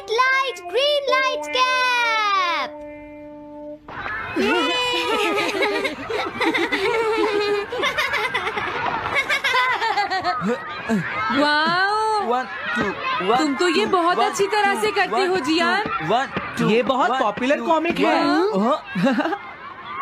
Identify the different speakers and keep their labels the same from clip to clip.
Speaker 1: Red light, green light, cap.
Speaker 2: Wow,
Speaker 3: 1 2 1
Speaker 2: तुम तो ये बहुत अच्छी तरह से करते हो जियान।
Speaker 3: 1 2
Speaker 4: ये बहुत पॉपुलर कॉमिक है।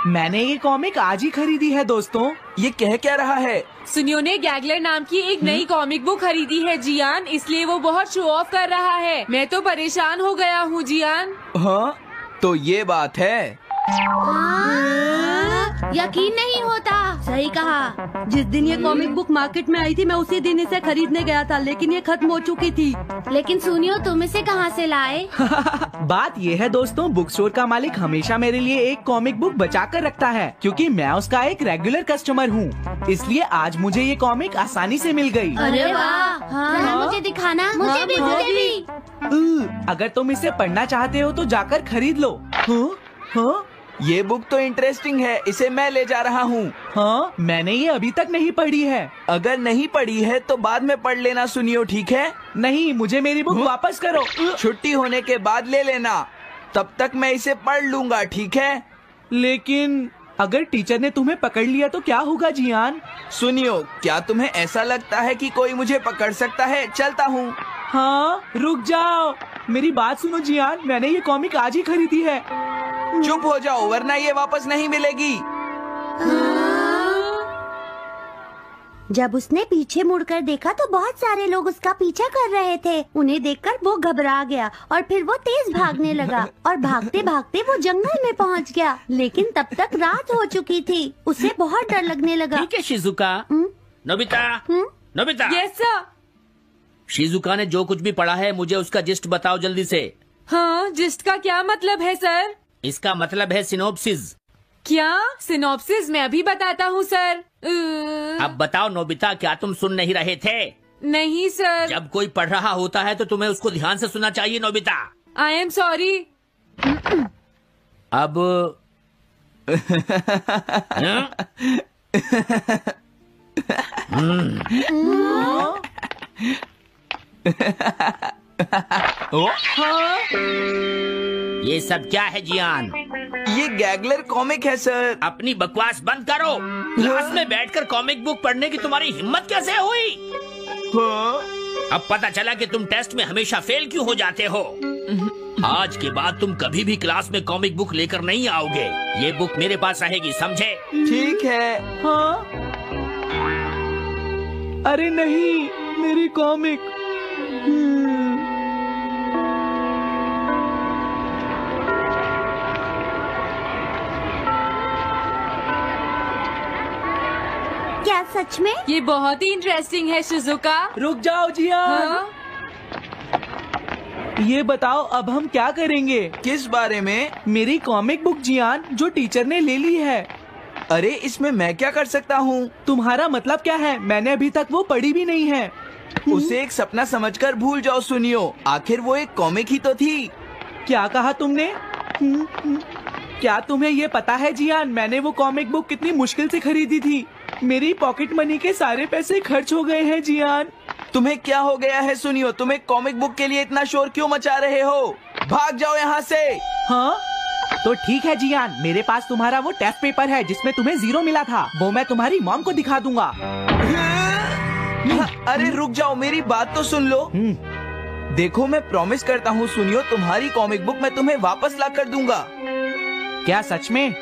Speaker 4: मैंने ये कॉमिक आज ही खरीदी है दोस्तों।
Speaker 3: ये कह क्या रहा है?
Speaker 2: सुनियो ने गैगलर नाम की एक नई कॉमिक बुक खरीदी है जियान, इसलिए वो बहुत शो ऑफ कर रहा है। मैं तो परेशान हो गया हूँ जियान।
Speaker 3: हाँ, तो ये बात है।
Speaker 1: यकीन नहीं होता। सही कहा।
Speaker 5: जिस दिन ये कॉमिक बुक मार्केट में आई थी मैं उसी दिन इसे खरीदने गया था, लेकिन ये खत्म हो चुकी थी।
Speaker 1: लेकिन सुनियो, तुम इसे कहाँ से लाए?
Speaker 4: बात ये है दोस्तों, बुक स्टोर का मालिक हमेशा मेरे लिए एक कॉमिक बुक बचा कर रखता है, क्योंकि मैं उसका एक रेगुलर कस्टमर हूँ। इसलिए आज मुझे ये कॉमिक आसानी से मिल गई।
Speaker 1: अरे वाह, जरा मुझे दिखाना। मुझे भी, मुझे भी।
Speaker 4: अगर तुम इसे पढ़ना चाहते हो तो जाकर खरीद लो। हाँ?
Speaker 3: ये बुक तो इंटरेस्टिंग है, इसे मैं ले जा रहा हूँ।
Speaker 4: हाँ, मैंने ये अभी तक नहीं पढ़ी है।
Speaker 3: अगर नहीं पढ़ी है तो बाद में पढ़ लेना सुनियो, ठीक है?
Speaker 4: नहीं, मुझे मेरी बुक वापस करो।
Speaker 3: छुट्टी होने के बाद ले लेना, तब तक मैं इसे पढ़ लूंगा, ठीक है?
Speaker 4: लेकिन अगर टीचर ने तुम्हें पकड़ लिया तो क्या होगा जियान?
Speaker 3: सुनियो, क्या तुम्हें ऐसा लगता है कि कोई मुझे पकड़ सकता है? चलता हूँ।
Speaker 4: हाँ, रुक जाओ, मेरी बात सुनो जियान, मैंने ये कॉमिक आज ही खरीदी है।
Speaker 3: चुप हो जाओ, वरना ये वापस नहीं मिलेगी।
Speaker 5: जब उसने पीछे मुड़कर देखा तो बहुत सारे लोग उसका पीछा कर रहे थे। उन्हें देखकर वो घबरा गया और फिर वो तेज भागने लगा और भागते भागते वो जंगल में पहुंच गया। लेकिन तब तक रात हो चुकी थी। उसे बहुत डर लगने लगा।
Speaker 6: ठीक है Shizuka. Nobita, Nobita.
Speaker 2: Yes sir.
Speaker 6: Shizuka ने जो कुछ भी पढ़ा है मुझे उसका जिस्ट बताओ जल्दी से।
Speaker 2: हाँ, जिस्ट का क्या मतलब है सर?
Speaker 6: इसका मतलब है सिनोप्सिस।
Speaker 2: क्या? सिनॉप्सिस मैं अभी बताता हूँ सर।
Speaker 6: अब बताओ नोबिता, क्या तुम सुन नहीं रहे थे?
Speaker 2: नहीं सर।
Speaker 6: जब कोई पढ़ रहा होता है तो तुम्हें उसको ध्यान से सुनना चाहिए नोबिता।
Speaker 2: I am sorry.
Speaker 6: अब ये सब क्या है जियान?
Speaker 3: ये गैगलर कॉमिक है सर।
Speaker 6: अपनी बकवास बंद करो। क्लास में बैठकर कॉमिक बुक पढ़ने की तुम्हारी हिम्मत कैसे हुई? अब पता चला कि तुम टेस्ट में हमेशा फेल क्यों हो जाते हो। आज के बाद तुम कभी भी क्लास में कॉमिक बुक लेकर नहीं आओगे। ये बुक मेरे पास रहेगी, समझे?
Speaker 3: ठीक है।
Speaker 4: हाँ? अरे नहीं, मेरी कॉमिक।
Speaker 5: क्या सच में?
Speaker 2: ये बहुत ही इंटरेस्टिंग है शिजुका।
Speaker 4: रुक जाओ जियान।
Speaker 2: हाँ?
Speaker 4: ये बताओ अब हम क्या करेंगे?
Speaker 3: किस बारे में?
Speaker 4: मेरी कॉमिक बुक जियान, जो टीचर ने ले ली है।
Speaker 3: अरे इसमें मैं क्या कर सकता हूँ?
Speaker 4: तुम्हारा मतलब क्या है? मैंने अभी तक वो पढ़ी भी नहीं है।
Speaker 3: उसे एक सपना समझकर भूल जाओ सुनियो, आखिर वो एक कॉमिक ही तो थी।
Speaker 4: क्या कहा तुमने? क्या तुम्हें ये पता है जियान, मैंने वो कॉमिक बुक कितनी मुश्किल से खरीदी थी। मेरी पॉकेट मनी के सारे पैसे खर्च हो गए हैं जियान।
Speaker 3: तुम्हें क्या हो गया है सुनियो? तुम एक कॉमिक बुक के लिए इतना शोर क्यों मचा रहे हो? भाग जाओ यहाँ से।
Speaker 4: हाँ? तो ठीक है जियान, मेरे पास तुम्हारा वो टेस्ट पेपर है जिसमें तुम्हें 0 मिला था। वो मैं तुम्हारी मॉम को दिखा दूंगा।
Speaker 3: अरे रुक जाओ, मेरी बात तो सुन लो। देखो, मैं प्रॉमिस करता हूँ सुनियो, तुम्हारी कॉमिक बुक मैं तुम्हें वापस ला कर दूंगा।
Speaker 4: क्या सच में?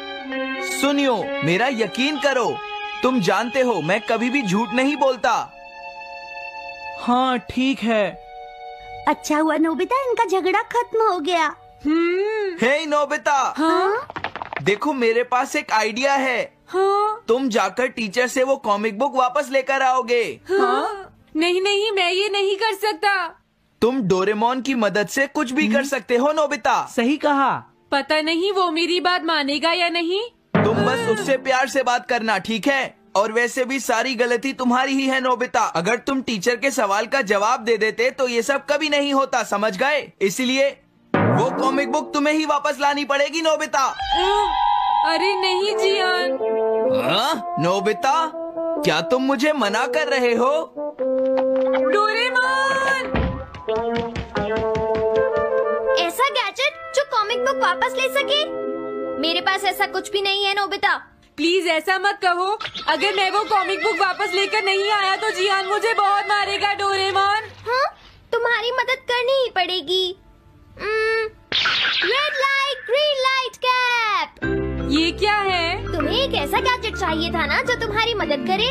Speaker 3: सुनियो, मेरा यकीन करो, तुम जानते हो मैं कभी भी झूठ नहीं बोलता।
Speaker 4: हाँ ठीक है।
Speaker 5: अच्छा हुआ नोबिता, इनका झगड़ा खत्म हो गया।
Speaker 3: हे नोबिता।
Speaker 2: हाँ?
Speaker 3: देखो, मेरे पास एक आइडिया है।
Speaker 2: हाँ?
Speaker 3: तुम जाकर टीचर से वो कॉमिक बुक वापस लेकर आओगे।
Speaker 2: हाँ? नहीं नहीं, मैं ये नहीं कर सकता।
Speaker 3: तुम डोरेमोन की मदद से कुछ भी कर सकते हो नोबिता।
Speaker 4: सही कहा।
Speaker 2: पता नहीं वो मेरी बात मानेगा या नहीं।
Speaker 3: तुम बस उससे प्यार से बात करना, ठीक है? और वैसे भी सारी गलती तुम्हारी ही है नोबिता। अगर तुम टीचर के सवाल का जवाब दे देते तो ये सब कभी नहीं होता, समझ गए? इसलिए वो कॉमिक बुक तुम्हें ही वापस लानी पड़ेगी नोबिता।
Speaker 2: अरे नहीं जियान।
Speaker 3: नोबिता, क्या तुम मुझे मना कर रहे हो?
Speaker 2: डोरेमोन!
Speaker 7: बुक वापस ले सके? मेरे पास ऐसा कुछ भी नहीं है नोबिता।
Speaker 2: प्लीज ऐसा मत कहो। अगर मैं वो कॉमिक बुक वापस लेकर नहीं आया तो जियान मुझे बहुत मारेगा डोरेमोन।
Speaker 7: हाँ, तुम्हारी मदद करनी ही पड़ेगी। Red light green light cap.
Speaker 2: ये क्या है?
Speaker 7: तुम्हें एक ऐसा गैजेट चाहिए था ना जो तुम्हारी मदद करे।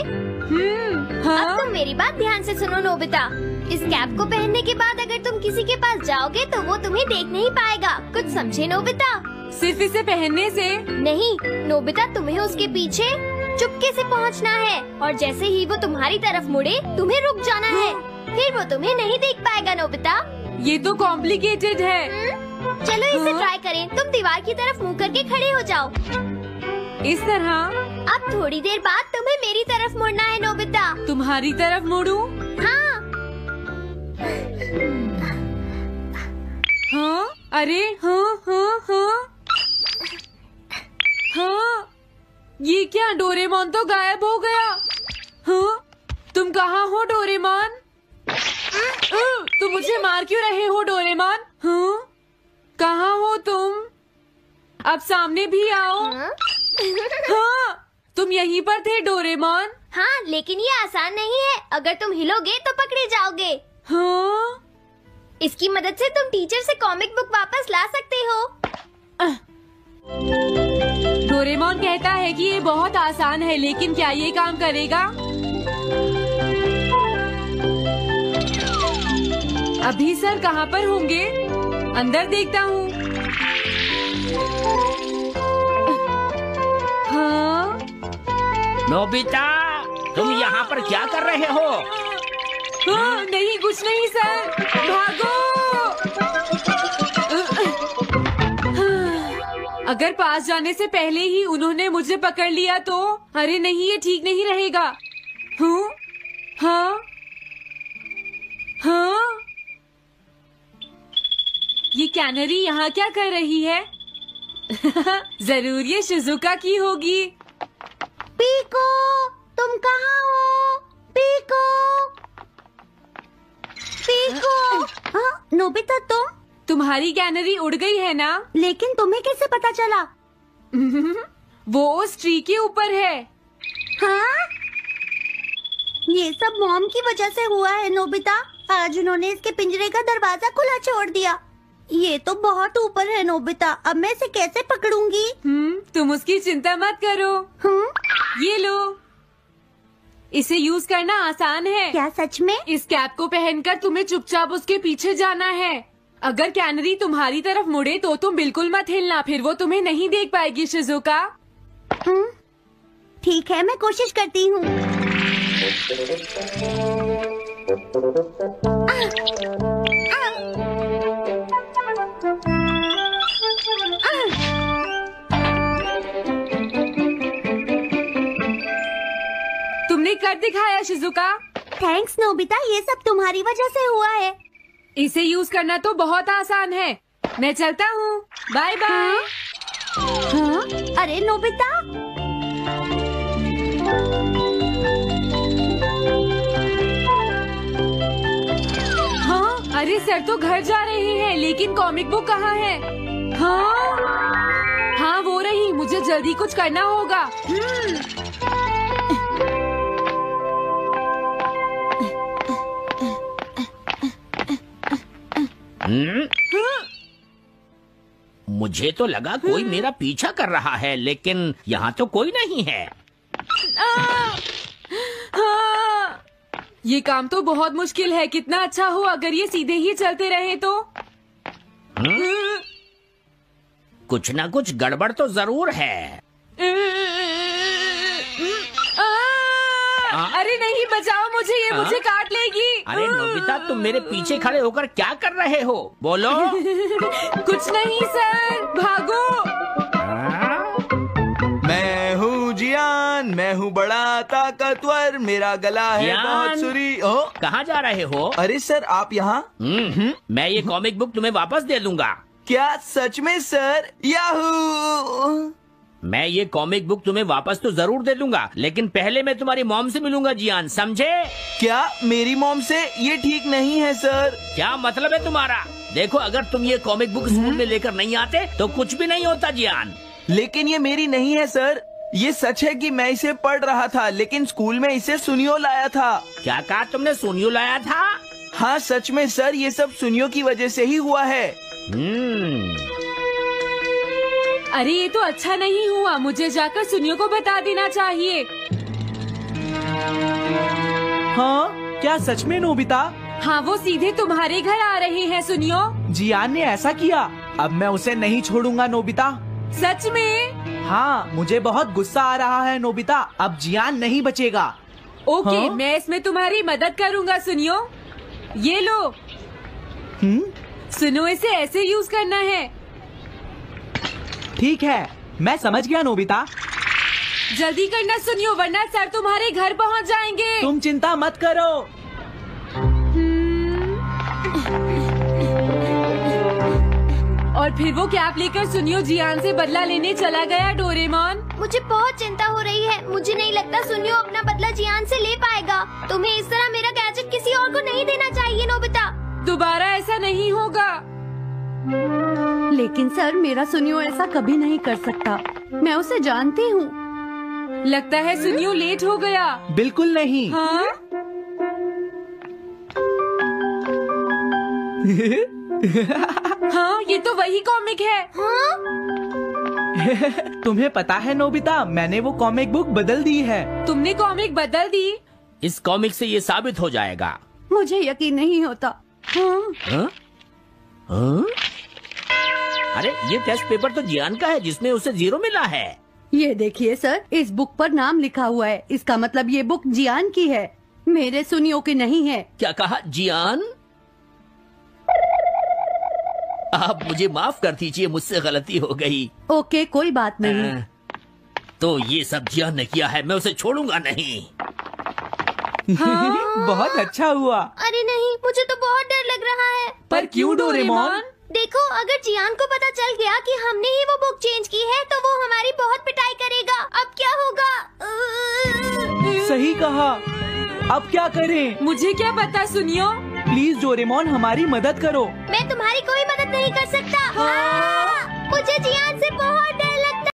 Speaker 2: हाँ?
Speaker 7: अब तुम मेरी बात ध्यान से सुनो नोबिता। इस कैप को पहनने के बाद अगर तुम किसी के पास जाओगे तो वो तुम्हें देख नहीं पाएगा। कुछ समझे नोबिता?
Speaker 2: सिर्फ इसे पहनने से?
Speaker 7: नहीं नोबिता, तुम्हें उसके पीछे चुपके से पहुंचना है और जैसे ही वो तुम्हारी तरफ मुड़े तुम्हें रुक जाना है, फिर वो तुम्हें नहीं देख पाएगा नोबिता।
Speaker 2: ये तो कॉम्प्लिकेटेड है।
Speaker 7: चलो इसे ट्राई करें। तुम दीवार की तरफ मुंह करके खड़े हो जाओ।
Speaker 2: इस तरह?
Speaker 7: अब थोड़ी देर बाद तुम्हें मेरी तरफ मुड़ना है नोबिता।
Speaker 2: तुम्हारी तरफ मुड़ूं?
Speaker 7: हाँ।
Speaker 2: हाँ? अरे हाँ हाँ हाँ हाँ, ये क्या? डोरेमोन तो गायब हो गया। हाँ? तुम कहाँ हो डोरेमोन? तुम मुझे मार क्यों रहे हो डोरेमोन? हाँ? कहाँ हो तुम? अब सामने भी आओ। हाँ, तुम यहीं पर थे डोरेमोन।
Speaker 7: हाँ, लेकिन ये आसान नहीं है। अगर तुम हिलोगे तो पकड़े जाओगे।
Speaker 2: हाँ?
Speaker 7: इसकी मदद से तुम टीचर से कॉमिक बुक वापस ला सकते हो।
Speaker 2: डोरेमोन कहता है कि ये बहुत आसान है, लेकिन क्या ये काम करेगा? अभी सर कहाँ पर होंगे? अंदर देखता हूँ। हाँ?
Speaker 6: नोबिता, तुम यहाँ पर क्या कर रहे हो?
Speaker 2: हाँ, नहीं कुछ नहीं सर, भागो। अगर पास जाने से पहले ही उन्होंने मुझे पकड़ लिया तो? अरे नहीं, ये ठीक नहीं रहेगा। हाँ? हाँ? हाँ? ये कैनरी यहाँ क्या कर रही है? जरूर ये शिजुका की होगी।
Speaker 5: पीको, तुम कहाँ हो? Pico, pico. हाँ, नोबिता तुम?
Speaker 2: तुम्हारी कैनरी उड़ गई है ना?
Speaker 5: लेकिन तुम्हें कैसे पता चला?
Speaker 2: वो उस ट्री के ऊपर है।
Speaker 5: हाँ? ये सब मॉम की वजह से हुआ है नोबिता। आज उन्होंने इसके पिंजरे का दरवाजा खुला छोड़ दिया। ये तो बहुत ऊपर है नोबिता, अब मैं इसे कैसे पकड़ूंगी?
Speaker 2: तुम उसकी चिंता मत करो। ये लो, इसे यूज करना आसान है।
Speaker 5: क्या सच में?
Speaker 2: इस कैप को पहनकर तुम्हें चुपचाप उसके पीछे जाना है। अगर कैनरी तुम्हारी तरफ मुड़े तो तुम बिल्कुल मत हिलना, फिर वो तुम्हें नहीं देख पाएगी शिजुका।
Speaker 5: ठीक है, मैं कोशिश करती हूँ।
Speaker 2: तुमने कर दिखाया शिजुका।
Speaker 5: थैंक्स नोबिता, ये सब तुम्हारी वजह से हुआ है।
Speaker 2: इसे यूज करना तो बहुत आसान है। मैं चलता हूँ, बाय बाय।
Speaker 5: हाँ? अरे नोबिता,
Speaker 2: हाँ? अरे सर तो घर जा रहे हैं, लेकिन कॉमिक बुक कहाँ है? हाँ? हाँ वो रही, मुझे जल्दी कुछ करना होगा।
Speaker 6: मुझे तो लगा कोई मेरा पीछा कर रहा है, लेकिन यहाँ तो कोई नहीं है।
Speaker 2: ये काम तो बहुत मुश्किल है। कितना अच्छा हो अगर ये सीधे ही चलते रहे तो।
Speaker 6: कुछ ना कुछ गड़बड़ तो जरूर है।
Speaker 2: अरे नहीं, बचाओ मुझे, ये मुझे काट लेगी।
Speaker 6: अरे नोबिता, तुम मेरे पीछे खड़े होकर क्या कर रहे हो? बोलो।
Speaker 2: कुछ नहीं सर, भागो।
Speaker 3: मैं हूँ जियान, मैं हूँ बड़ा ताकतवर, मेरा गला है बहुत सुरी।
Speaker 6: कहाँ जा रहे हो?
Speaker 3: अरे सर, आप यहाँ?
Speaker 6: मैं ये कॉमिक बुक तुम्हें वापस दे दूंगा।
Speaker 3: क्या सच में सर? याहू!
Speaker 6: मैं ये कॉमिक बुक तुम्हें वापस तो जरूर दे दूंगा, लेकिन पहले मैं तुम्हारी मॉम से मिलूंगा जियान, समझे?
Speaker 3: क्या मेरी मॉम से? ये ठीक नहीं है सर।
Speaker 6: क्या मतलब है तुम्हारा? देखो, अगर तुम ये कॉमिक बुक स्कूल में लेकर नहीं आते तो कुछ भी नहीं होता जियान।
Speaker 3: लेकिन ये मेरी नहीं है सर। ये सच है कि मैं इसे पढ़ रहा था, लेकिन स्कूल में इसे सुनियो लाया था।
Speaker 6: क्या कहा तुमने? सुनियो लाया था?
Speaker 3: हाँ सच में सर, ये सब सुनियो की वजह से ही हुआ है।
Speaker 2: अरे ये तो अच्छा नहीं हुआ, मुझे जाकर सुनियो को बता देना चाहिए।
Speaker 4: हाँ, क्या सच में नोबिता?
Speaker 2: हाँ, वो सीधे तुम्हारे घर आ रहे हैं सुनियो।
Speaker 4: जियान ने ऐसा किया? अब मैं उसे नहीं छोड़ूंगा नोबिता।
Speaker 2: सच में?
Speaker 4: हाँ, मुझे बहुत गुस्सा आ रहा है नोबिता, अब जियान नहीं बचेगा।
Speaker 2: ओके,
Speaker 4: हाँ?
Speaker 2: मैं इसमें तुम्हारी मदद करूँगा सुनियो। ये लो। सुनो, इसे ऐसे यूज करना है।
Speaker 4: ठीक है, मैं समझ गया नोबिता।
Speaker 2: जल्दी करना सुनियो, वरना सर तुम्हारे घर पहुंच जाएंगे।
Speaker 4: तुम चिंता मत करो।
Speaker 2: और फिर वो कैप लेकर सुनियो जियान से बदला लेने चला गया। डोरेमोन,
Speaker 7: मुझे बहुत चिंता हो रही है। मुझे नहीं लगता सुनियो अपना बदला जियान से ले पाएगा। तुम्हें इस तरह मेरा गैजेट किसी और को नहीं देना चाहिए नोबिता।
Speaker 2: दोबारा ऐसा नहीं होगा।
Speaker 5: लेकिन सर, मेरा सुनियो ऐसा कभी नहीं कर सकता। मैं उसे जानती हूँ।
Speaker 2: लगता है सुनियो लेट हो गया।
Speaker 4: बिल्कुल नहीं।
Speaker 2: हाँ? हाँ, ये तो वही कॉमिक है।
Speaker 7: हाँ?
Speaker 4: तुम्हें पता है नोबिता, मैंने वो कॉमिक बुक बदल दी है।
Speaker 2: तुमने कॉमिक बदल दी?
Speaker 6: इस कॉमिक से ये साबित हो जाएगा।
Speaker 5: मुझे यकीन नहीं होता। हाँ?
Speaker 6: हाँ? हाँ? अरे, ये टेस्ट पेपर तो जियान का है जिसमें उसे 0 मिला है।
Speaker 5: ये देखिए सर, इस बुक पर नाम लिखा हुआ है। इसका मतलब ये बुक जियान की है, मेरे सुनियो की नहीं है।
Speaker 6: क्या कहा? जियान? आप मुझे माफ कर दीजिए, मुझसे गलती हो गई।
Speaker 5: ओके, कोई बात नहीं।
Speaker 6: तो ये सब जियान ने किया है, मैं उसे छोड़ूंगा नहीं।
Speaker 4: बहुत अच्छा हुआ।
Speaker 7: अरे नहीं, मुझे तो बहुत डर लग रहा है।
Speaker 4: पर क्यों डोरेमोन?
Speaker 7: देखो, अगर जियान को पता चल गया कि हमने ही वो बुक चेंज की है तो वो हमारी बहुत पिटाई करेगा। अब क्या होगा?
Speaker 4: सही कहा। अब क्या करें?
Speaker 2: मुझे क्या पता सुनियो।
Speaker 4: प्लीज डोरेमोन, हमारी मदद करो।
Speaker 7: मैं तुम्हारी कोई मदद नहीं कर सकता। मुझे जियान से बहुत डर लगता